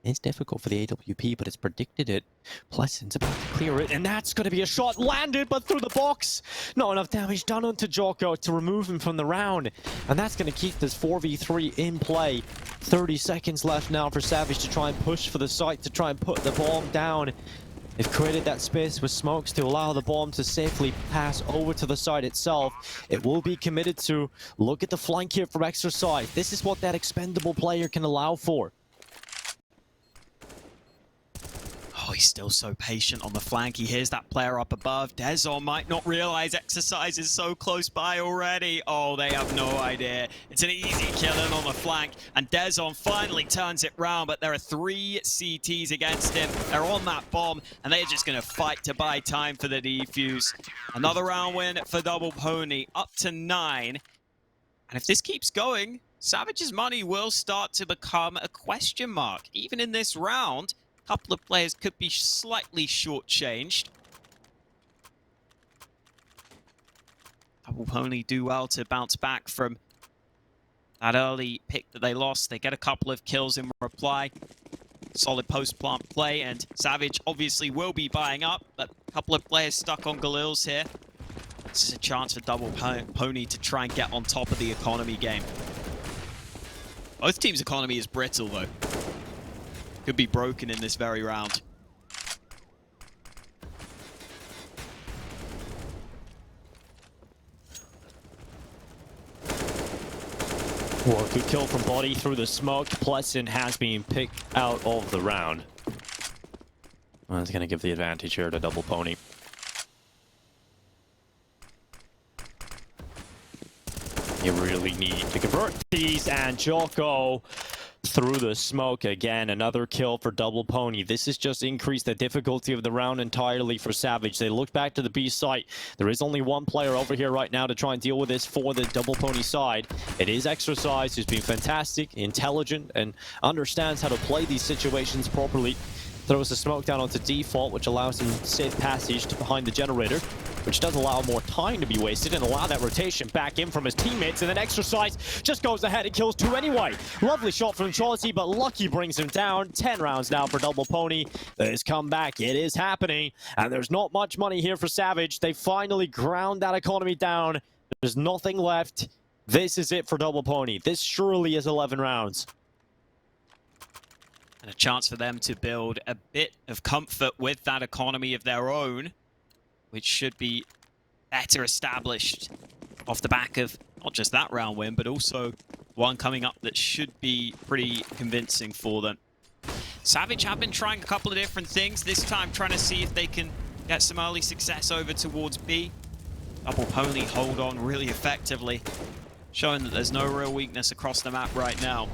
is difficult for the AWP, but it's predicted it. PlesseN's about to clear it, and that's going to be a shot landed, but through the box. Not enough damage done onto Jocko to remove him from the round, and that's going to keep this 4v3 in play. 30 seconds left now for Savage to try and push for the site, to try and put the bomb down. They've created that space with smokes to allow the bomb to safely pass over to the site itself. It will be committed to. Look at the flank here from Exercise. This is what that expendable player can allow for. Oh, he's still so patient on the flank. He hears that player up above. dezon might not realize Exercise is so close by already. Oh, they have no idea. It's an easy kill in on the flank, and dezon finally turns it round, but there are 3 CTs against him. They're on that bomb, and they're just going to fight to buy time for the defuse. Another round win for Double Pony, up to 9. And if this keeps going, Savage's money will start to become a question mark. Even in this round, couple of players could be slightly shortchanged. Double Pony do well to bounce back from that early pick that they lost. They get a couple of kills in reply. Solid post-plant play, and Savage obviously will be buying up, but a couple of players stuck on Galil's here. This is a chance for Double Pony to try and get on top of the economy game. Both teams' economy is brittle, though. Could be broken in this very round. Well, good kill from Body through the smoke. PlesseN has been picked out of the round. Well, it's going to give the advantage here to Double Pony. You really need to convert these, and Jocko through the smoke again. Another kill for Double Pony. This has just increased the difficulty of the round entirely for Savage. They look back to the B site. There is only one player over here right now to try and deal with this for the Double Pony side. It is Exercise, who's been fantastic, intelligent, and understands how to play these situations properly. Throws the smoke down onto default, which allows him safe passage to behind the generator, which does allow more time to be wasted and allow that rotation back in from his teammates. And then Exercise just goes ahead and kills 2 anyway. Lovely shot from Chalsey, but Lucky brings him down. 10 rounds now for Double Pony. There's comeback. It is happening. And there's not much money here for Savage. They finally ground that economy down. There's nothing left. This is it for Double Pony. This surely is 11 rounds. And a chance for them to build a bit of comfort with that economy of their own, which should be better established off the back of not just that round win, but also one coming up that should be pretty convincing for them. Savage have been trying a couple of different things, this time trying to see if they can get some early success over towards B. Double Pony hold on really effectively, showing that there's no real weakness across the map right now.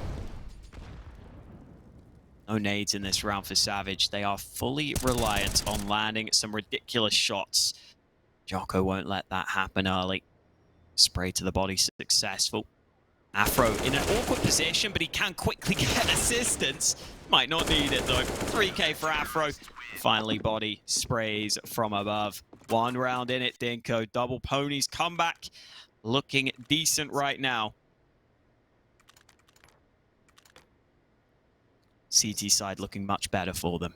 No nades in this round for Savage. They are fully reliant on landing some ridiculous shots. Jocko won't let that happen early. Spray to the body successful. Afro in an awkward position, but he can quickly get assistance. Might not need it though. 3k for Afro. Finally, Body sprays from above. 1 round in it, Dinko. Double Pony's comeback looking decent right now. CT side looking much better for them.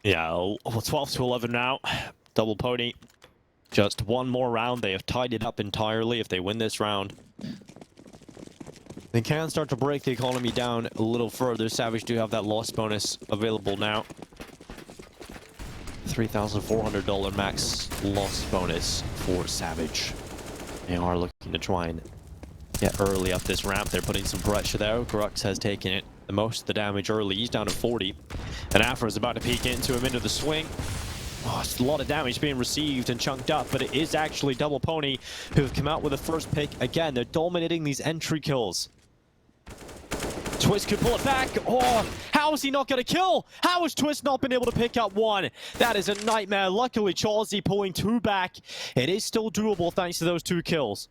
Yeah, 12 to 11 now. Double Pony, just 1 more round. They have tied it up entirely. If they win this round, they can start to break the economy down a little further. Savage do have that loss bonus available now. $3,400 max loss bonus for Savage. They are looking to try and get early up this ramp. They're putting some pressure there. Grux has taken it the most of the damage early. He's down to 40. And Afro is about to peek into him into the swing. Oh, it's a lot of damage being received and chunked up, but it is actually Double Pony who have come out with the first pick. Again, they're dominating these entry kills. Twist could pull it back. Oh, how is he not going to kill? How has Twist not been able to pick up one? That is a nightmare. Luckily, Charlesy pulling two back. It is still doable thanks to those two kills.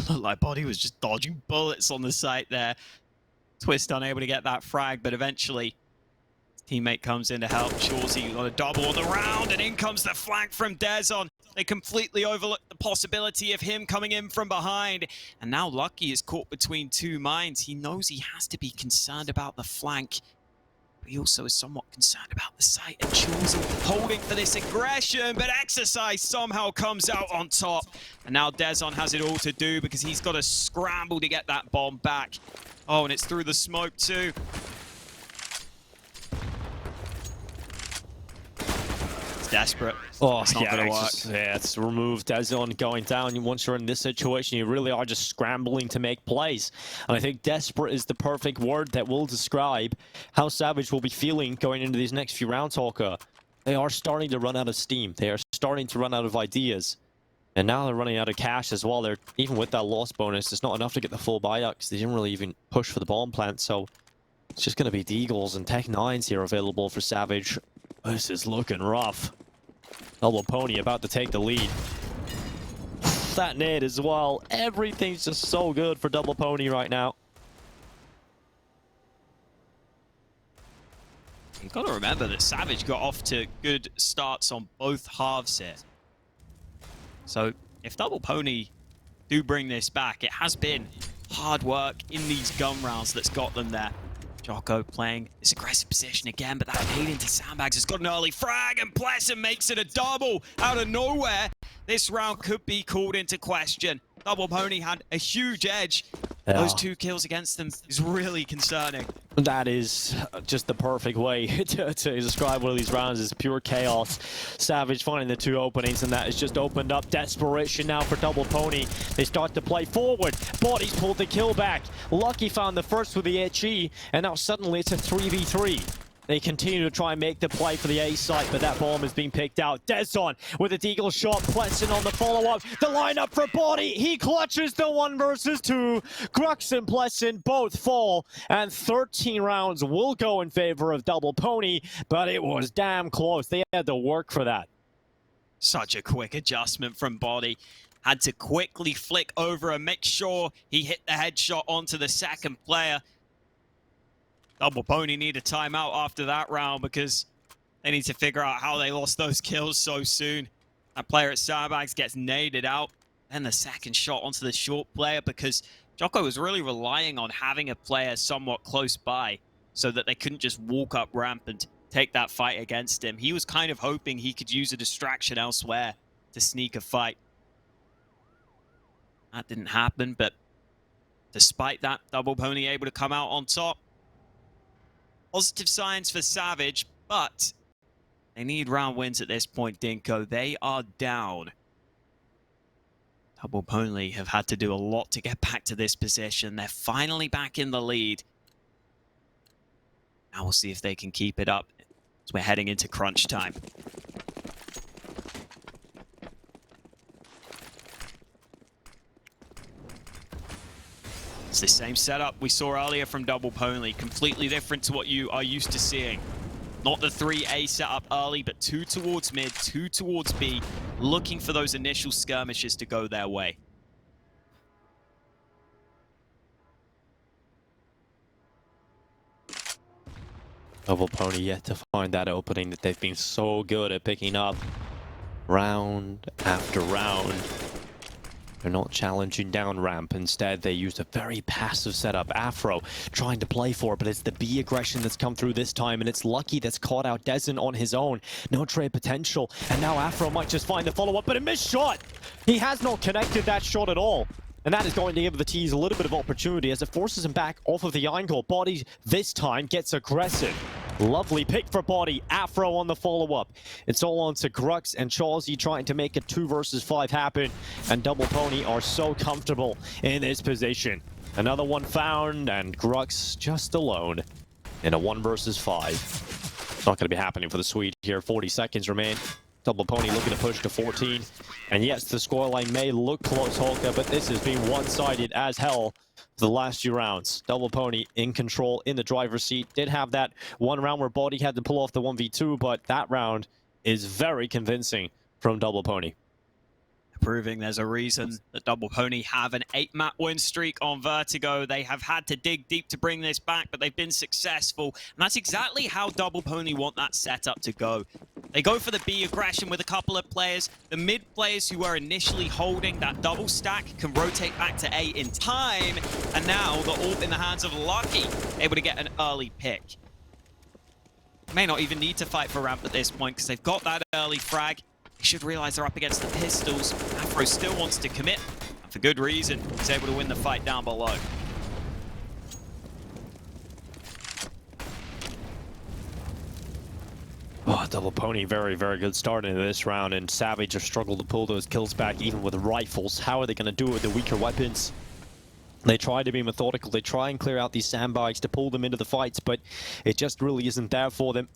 Looked like Body was just dodging bullets on the site there. Twist unable to get that frag, but eventually his teammate comes in to help. Chawsey got a double on the round, and in comes the flank from dezon. They completely overlooked the possibility of him coming in from behind. And now Lucky is caught between two mines. He knows he has to be concerned about the flank, but he also is somewhat concerned about the site. And Chawsey holding for this aggression, but Exercise somehow comes out on top. And now dezon has it all to do because he's got to scramble to get that bomb back. Oh, and it's through the smoke too. Desperate. Oh, it's not gonna work. It's removed dezon going down. Once you're in this situation, you really are just scrambling to make plays. And I think desperate is the perfect word that will describe how Savage will be feeling going into these next few rounds, Hawker. They are starting to run out of steam. They are starting to run out of ideas. And now they're running out of cash as well. They're even with that loss bonus, it's not enough to get the full buyout because they didn't really even push for the bomb plant. So it's just going to be Deagles and Tech 9s here available for Savage. This is looking rough. Double Pony about to take the lead. That nade as well. Everything's just so good for Double Pony right now. You've got to remember that Savage got off to good starts on both halves here. So if Double Pony do bring this back, it has been hard work in these gun rounds that's got them there. Jocko playing this aggressive position again, but that nade into Sandbags has got an early frag, and PlesseN makes it a double out of nowhere. This round could be called into question. Double Pony had a huge edge. Yeah. Those two kills against them is really concerning. That is just the perfect way to describe one of these rounds. Is pure chaos. Savage finding the two openings, and that has just opened up desperation now for Double Pony. They start to play forward. Body's pulled the kill back. Lucky found the first with the HE, and now suddenly it's a 3v3. They continue to try and make the play for the A site, but that bomb is being picked out. dezon with a deagle shot. PlesseN on the follow-up. The lineup for Body. He clutches the 1 versus 2. Grux and PlesseN both fall, and 13 rounds will go in favor of Double Pony, but it was damn close. They had to work for that. Such a quick adjustment from Body. Had to quickly flick over and make sure he hit the headshot onto the second player. Double Pony need a timeout after that round because they need to figure out how they lost those kills so soon. That player at Sandbags gets naded out. And the second shot onto the short player because Jocko was really relying on having a player somewhat close by so that they couldn't just walk up ramp and take that fight against him. He was kind of hoping he could use a distraction elsewhere to sneak a fight. That didn't happen, but despite that, Double Pony able to come out on top. Positive signs for Savage, but they need round wins at this point, Dinko. They are down. Double Pony have had to do a lot to get back to this position. They're finally back in the lead. Now we'll see if they can keep it up as we're heading into crunch time. It's the same setup we saw earlier from Double Pony, completely different to what you are used to seeing. Not the 3A setup early, but 2 towards mid, 2 towards B, looking for those initial skirmishes to go their way. Double Pony yet to find that opening that they've been so good at picking up round after round. They're not challenging down ramp. Instead, they used a very passive setup. Afro trying to play for it, but it's the B aggression that's come through this time, and it's Lucky that's caught out dezon on his own. No trade potential, and now Afro might just find the follow-up, but a missed shot! He has not connected that shot at all. And that is going to give the T's a little bit of opportunity as it forces him back off of the angle. Body this time gets aggressive. Lovely pick for body. Afro on the follow-up. It's all on to Grux and Chawsey trying to make a 2 versus 5 happen. And Double Pony are so comfortable in this position. Another one found, and Grux just alone in a 1 versus 5. It's not going to be happening for the Swede here. 40 seconds remain. Double Pony looking to push to 14. And yes, the scoreline may look close, Holka, but this has been one-sided as hell for the last few rounds. Double Pony in control in the driver's seat. Did have that one round where Body had to pull off the 1v2, but that round is very convincing from Double Pony. Proving there's a reason that Double Pony have an 8-map win streak on Vertigo. They have had to dig deep to bring this back, but they've been successful. And that's exactly how Double Pony want that setup to go. They go for the B aggression with a couple of players. The mid players who were initially holding that double stack can rotate back to A in time. And now the AWP in the hands of Lucky, able to get an early pick. May not even need to fight for ramp at this point because they've got that early frag. They should realize they're up against the pistols. Afro still wants to commit, and for good reason. He's able to win the fight down below. Oh, Double Pony, very, very good start into this round, and Savage have struggled to pull those kills back even with rifles. How are they going to do it with the weaker weapons? They try to be methodical. They try and clear out these sandbags to pull them into the fights, but it just really isn't there for them.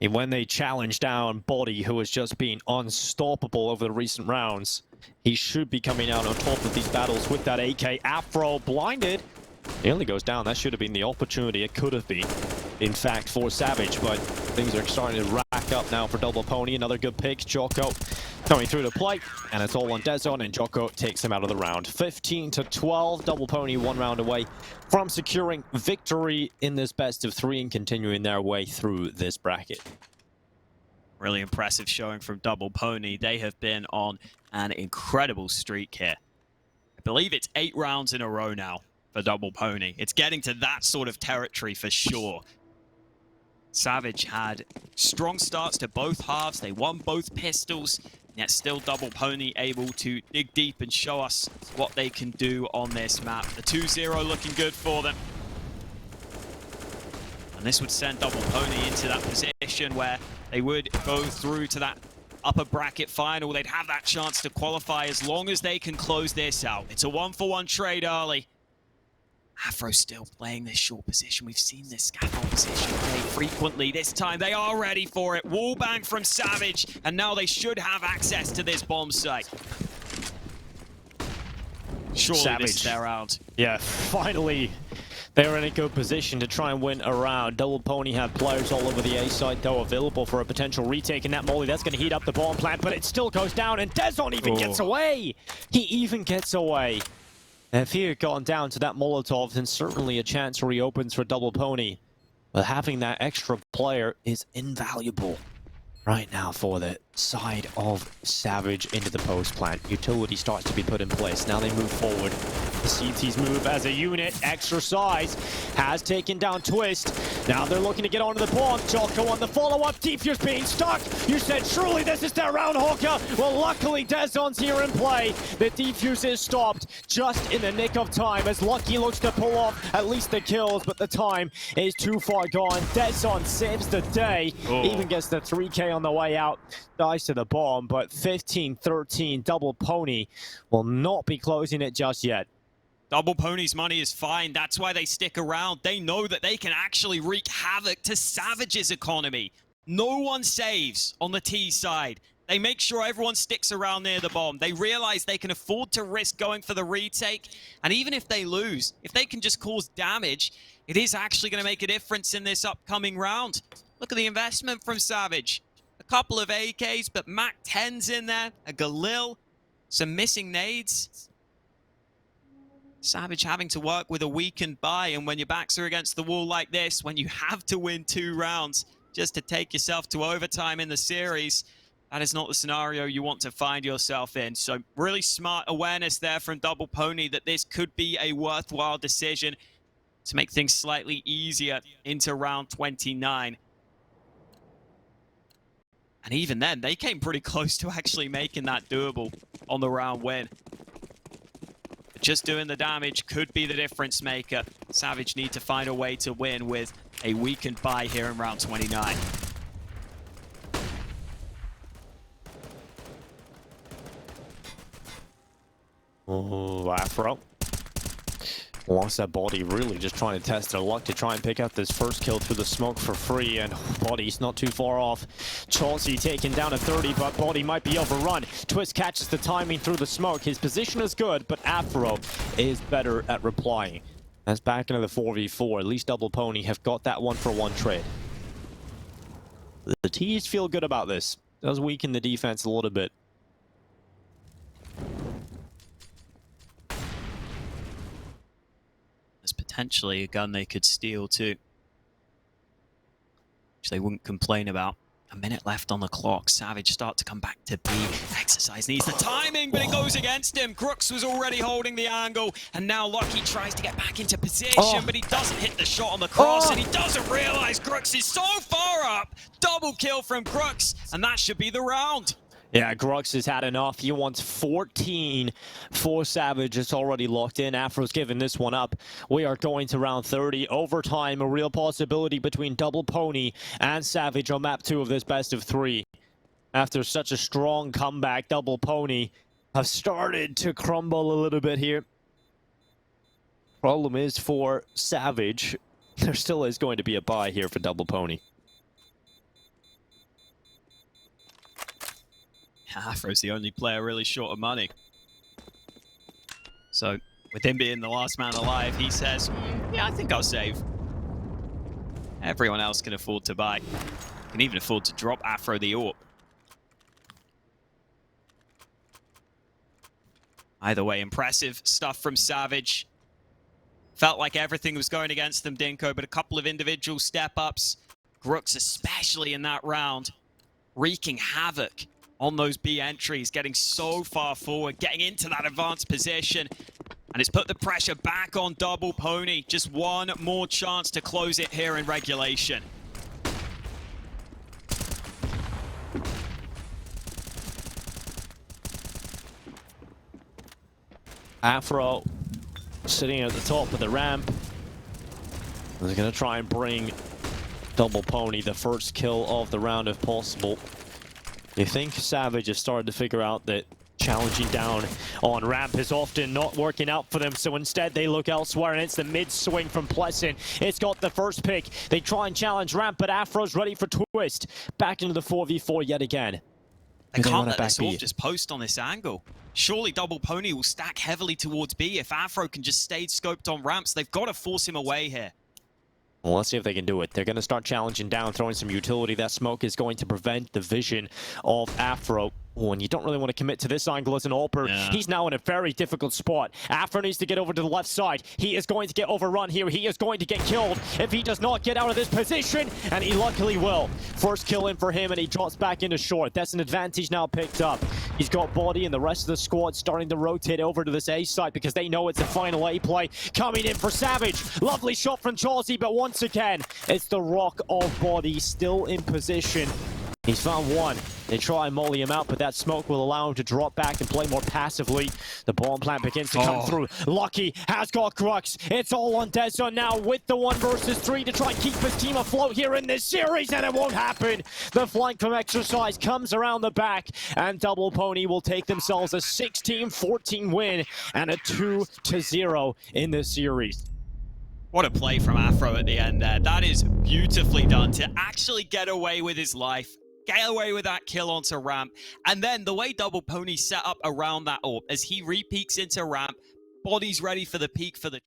And when they challenge down Body, who has just been unstoppable over the recent rounds, he should be coming out on top of these battles with that AK. Afro blinded. He only goes down. That should have been the opportunity. It could have been, in fact, for Savage, but things are starting to rack up now for Double Pony. Another good pick. Jocko coming through the plate, and it's all on dezon, and Jocko takes him out of the round. 15-12. Double Pony 1 round away from securing victory in this best of 3 and continuing their way through this bracket. Really impressive showing from Double Pony. They have been on an incredible streak here. I believe it's 8 rounds in a row now for Double Pony. It's getting to that sort of territory for sure. Savage had strong starts to both halves. They won both pistols, yet still Double Pony able to dig deep and show us what they can do on this map. The 2-0 looking good for them. And this would send Double Pony into that position where they would go through to that upper bracket final. They'd have that chance to qualify as long as they can close this out. It's a 1-for-1 trade early. Afro still playing this short position. We've seen this scaffold position play frequently. This time they are ready for it. Wallbang from Savage, and now they should have access to this bomb site. Surely Savage. This is their round. Yeah, finally they're in a good position to try and win a round. Double Pony have players all over the A side, though, available for a potential retake. And that molly, that's going to heat up the bomb plant, but it still goes down, and dezon even gets away. He even gets away. And if he had gone down to that Molotov, then certainly a chance reopens for Double Pony. But having that extra player is invaluable right now for the side of Savage into the post plant. Utility starts to be put in place. Now they move forward. The CT's move as a unit, exercise, has taken down Twist. Now they're looking to get onto the bomb. Jocko on the follow-up. Defuse being stuck. You said surely this is their round, Hawker. Well, luckily dezon's here in play. The defuse is stopped just in the nick of time as Lucky looks to pull off at least the kills, but the time is too far gone. dezon saves the day. Even gets the 3K on the way out. Dies to the bomb, but 15-13. Double Pony will not be closing it just yet. Double Pony's money is fine. That's why they stick around. They know that they can actually wreak havoc to Savage's economy. No one saves on the T side. They make sure everyone sticks around near the bomb. They realize they can afford to risk going for the retake. And even if they lose, if they can just cause damage, it is actually going to make a difference in this upcoming round. Look at the investment from Savage. A couple of AKs, but Mac 10's in there. A Galil. Some missing nades. Savage having to work with a weakened buy, and when your backs are against the wall like this, when you have to win 2 rounds just to take yourself to overtime in the series, that is not the scenario you want to find yourself in. So really smart awareness there from Double Pony that this could be a worthwhile decision to make things slightly easier into round 29. And even then, they came pretty close to actually making that doable on the round win. just doing the damage could be the difference maker. Savage need to find a way to win with a weakened buy here in round 29. Oh, Afro. Lost that body, really just trying to test their luck to try and pick up this first kill through the smoke for free, and body's not too far off. Chelsea taken down at 30, but body might be overrun. Twist catches the timing through the smoke. His position is good, but Afro is better at replying. That's back into the 4v4. At least Double Pony have got that 1-for-1 trade. The T's feel good about this. Does weaken the defense a little bit. There's potentially a gun they could steal too, which they wouldn't complain about. A minute left on the clock. Savage start to come back to B. Exercise needs the timing, but it goes against him. Grux was already holding the angle, and now Lucky tries to get back into position, but he doesn't hit the shot on the cross, and he doesn't realize Grux is so far up. Double kill from Grux, and that should be the round. Yeah, Grux has had enough. He wants 14 for Savage. It's already locked in. Afro's giving this one up. We are going to round 30. Overtime, a real possibility between Double Pony and Savage on map 2 of this best of 3. After such a strong comeback, Double Pony have started to crumble a little bit here. Problem is for Savage, there still is going to be a buy here for Double Pony. Afro's the only player really short of money. So, with him being the last man alive, he says, yeah, I think I'll save. Everyone else can afford to buy. Can even afford to drop Afro the AWP. Either way, impressive stuff from Savage. Felt like everything was going against them, Dinko, but a couple of individual step-ups. Grux, especially in that round, wreaking havoc on those B entries, getting so far forward, getting into that advanced position. And it's put the pressure back on Double Pony. Just one more chance to close it here in regulation. Afro sitting at the top of the ramp. They're going to try and bring Double Pony the first kill of the round if possible. You think Savage has started to figure out that challenging down on ramp is often not working out for them, so instead they look elsewhere, and it's the mid swing from PlesseN. It's got the first pick. They try and challenge ramp, but Afro's ready for twist. Back into the 4v4 yet again. They can't let this AWP just post on this angle. Surely Double Pony will stack heavily towards B. If Afro can just stay scoped on ramps, they've got to force him away here. Well, let's see if they can do it. They're going to start challenging down, throwing some utility. That smoke is going to prevent the vision of Afro. Oh, and you don't really want to commit to this angle as an AWPer. Yeah. He's now in a very difficult spot. Afro needs to get over to the left side. He is going to get overrun here. He is going to get killed if he does not get out of this position, and he luckily will. First kill in for him, and he drops back into short. That's an advantage now picked up. He's got body, and the rest of the squad starting to rotate over to this A side because they know it's the final A play. Coming in for Savage. Lovely shot from Chelsea, but once again, it's the rock of body still in position. He's found one. They try and molly him out, but that smoke will allow him to drop back and play more passively. The bomb plant begins to come through. Lucky has got Grux. It's all on dezon now with the 1 versus 3 to try and keep his team afloat here in this series, and it won't happen. The flank from Exercise comes around the back, and Double Pony will take themselves a 16-14 win and a 2-0 in this series. What a play from Afro at the end there. That is beautifully done to actually get away with his life. Get away with that kill onto ramp. And then the way Double Pony set up around that AWP as he re-peeks into ramp, body's ready for the peak for the